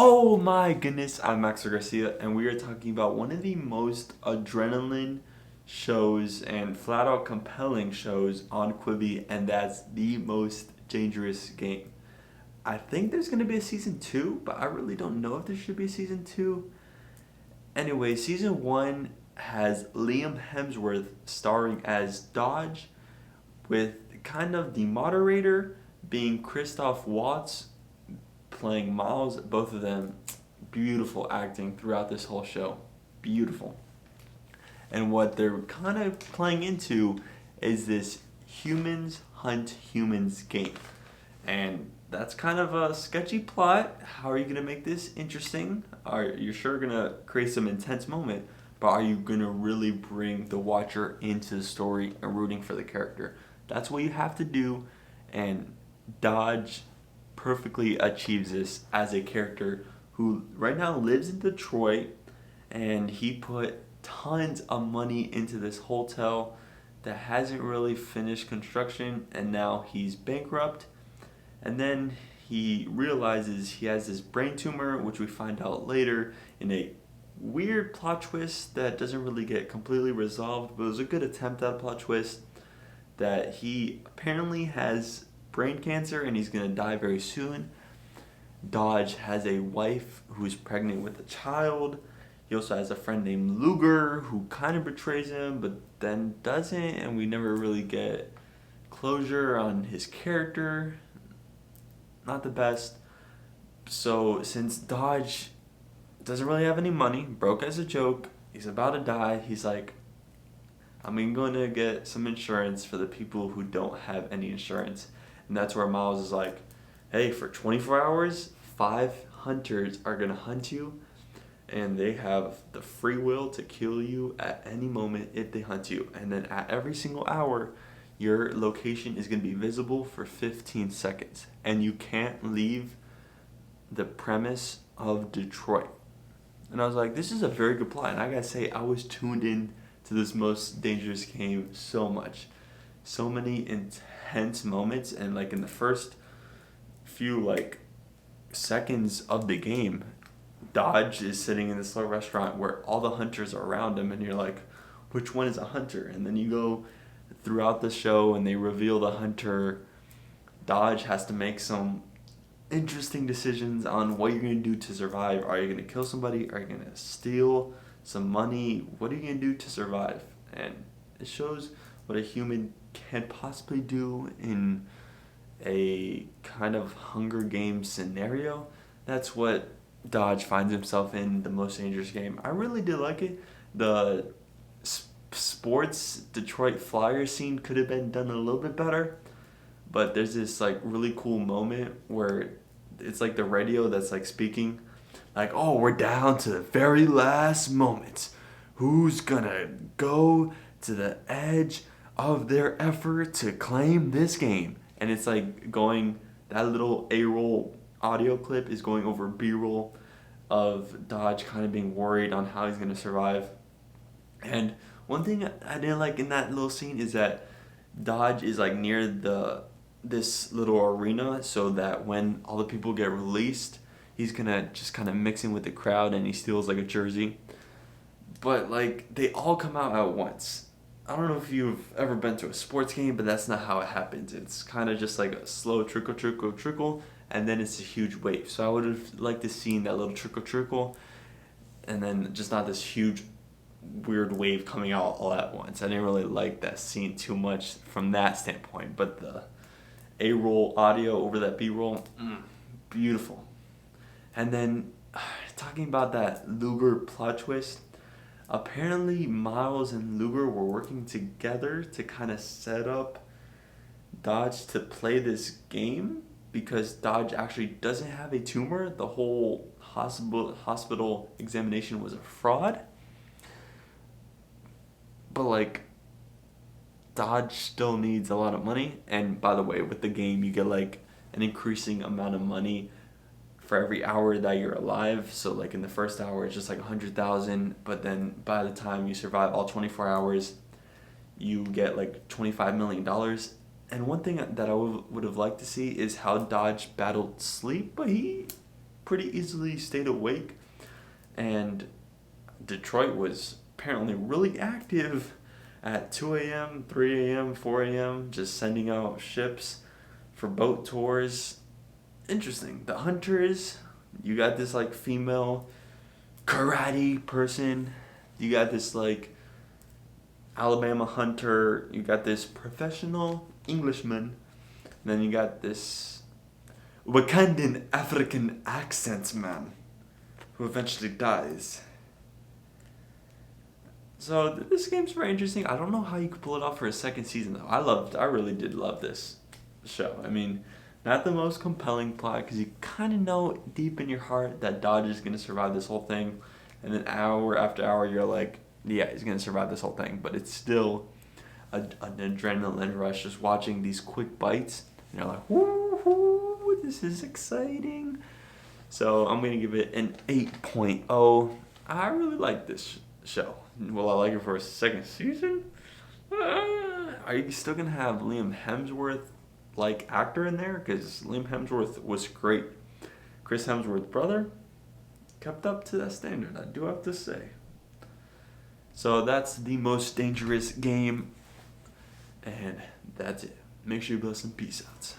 Oh my goodness, I'm Max Garcia, and we are talking about one of the most adrenaline shows and flat out compelling shows on Quibi, and that's The Most Dangerous Game. I think there's going to be a season 2, but I really don't know if there should be a season 2. Anyway, season 1 has Liam Hemsworth starring as Dodge, with kind of the moderator being Christoph Waltz playing Miles. Both of them, beautiful acting throughout this whole show. Beautiful. And what they're kind of playing into is this humans hunt humans game. And that's kind of a sketchy plot. How are you going to make this interesting? Are you sure going to create some intense moment, but are you going to really bring the watcher into the story and rooting for the character? That's what you have to do, and Dodge perfectly achieves this as a character who right now lives in Detroit, and he put tons of money into this hotel that hasn't really finished construction, and now he's bankrupt. And then he realizes he has this brain tumor, which we find out later in a weird plot twist that doesn't really get completely resolved, but it was a good attempt at a plot twist, that he apparently has brain cancer and he's going to die very soon. Dodge has a wife who's pregnant with a child. He also has a friend named Luger who kind of betrays him but then doesn't, and we never really get closure on his character. Not the best. So since Dodge doesn't really have any money, broke as a joke, he's about to die, he's like, I'm going to get some insurance for the people who don't have any insurance. And that's where Miles is like, hey, for 24 hours, 5 hunters are going to hunt you, and they have the free will to kill you at any moment if they hunt you. And then at every single hour, your location is going to be visible for 15 seconds. And you can't leave the premise of Detroit. And I was like, this is a very good plot. And I gotta say, I was tuned in to this Most Dangerous Game so much. So many intense moments. And like in the first few seconds of the game, Dodge is sitting in this little restaurant where all the hunters are around him, and you're like, which one is a hunter? And then you go throughout the show and they reveal the hunter. Dodge has to make some interesting decisions on what you're going to do to survive. Are you going to kill somebody? Are you going to steal some money? What are you going to do to survive? And it shows what a human can possibly do in a kind of Hunger Games scenario. That's what Dodge finds himself in The Most Dangerous Game. I really did like it. The sports Detroit Flyers scene could have been done a little bit better, but there's this really cool moment where it's like the radio that's speaking, oh, we're down to the very last moments. Who's gonna go to the edge of their effort to claim this game? And it's going, that little A-roll audio clip is going over B-roll of Dodge kind of being worried on how he's gonna survive. And one thing I didn't like in that little scene is that Dodge is near this little arena, so that when all the people get released, he's gonna just kind of mix in with the crowd and he steals a jersey. But they all come out at once. I don't know if you've ever been to a sports game, but that's not how it happens. It's kind of just a slow trickle, trickle, trickle, and then it's a huge wave. So I would have liked to seen that little trickle, trickle, and then just not this huge weird wave coming out all at once. I didn't really like that scene too much from that standpoint, but the A-roll audio over that B-roll, beautiful. And then talking about that Luger plot twist, apparently Miles and Luger were working together to kind of set up Dodge to play this game, because Dodge actually doesn't have a tumor. The whole hospital examination was a fraud. But Dodge still needs a lot of money. And by the way, with the game, you get an increasing amount of money for every hour that you're alive. So in the first hour, it's just 100,000. But then by the time you survive all 24 hours, you get $25 million. And one thing that I would have liked to see is how Dodge battled sleep, but he pretty easily stayed awake, and Detroit was apparently really active at 2 a.m., 3 a.m., 4 a.m., just sending out ships for boat tours. Interesting. The Hunters, you got this like female karate person, you got this like Alabama hunter, you got this professional Englishman, and then you got this Wakandan African accent man who eventually dies. So this game's very interesting. I don't know how you could pull it off for a second season though. I really did love this show. I mean, not the most compelling plot because you kind of know deep in your heart that Dodge is going to survive this whole thing, and then hour after hour you're like, yeah, he's going to survive this whole thing. But it's still an adrenaline rush just watching these quick bites. And you're like, woo, this is exciting. So I'm going to give it an 8.0. I really like this show. Will I like it for a second season? Are you still going to have Liam Hemsworth like actor in there? Because Liam Hemsworth was great. Chris Hemsworth's brother kept up to that standard, I do have to say. So that's the most dangerous game, and that's it. Make sure you bless and peace out.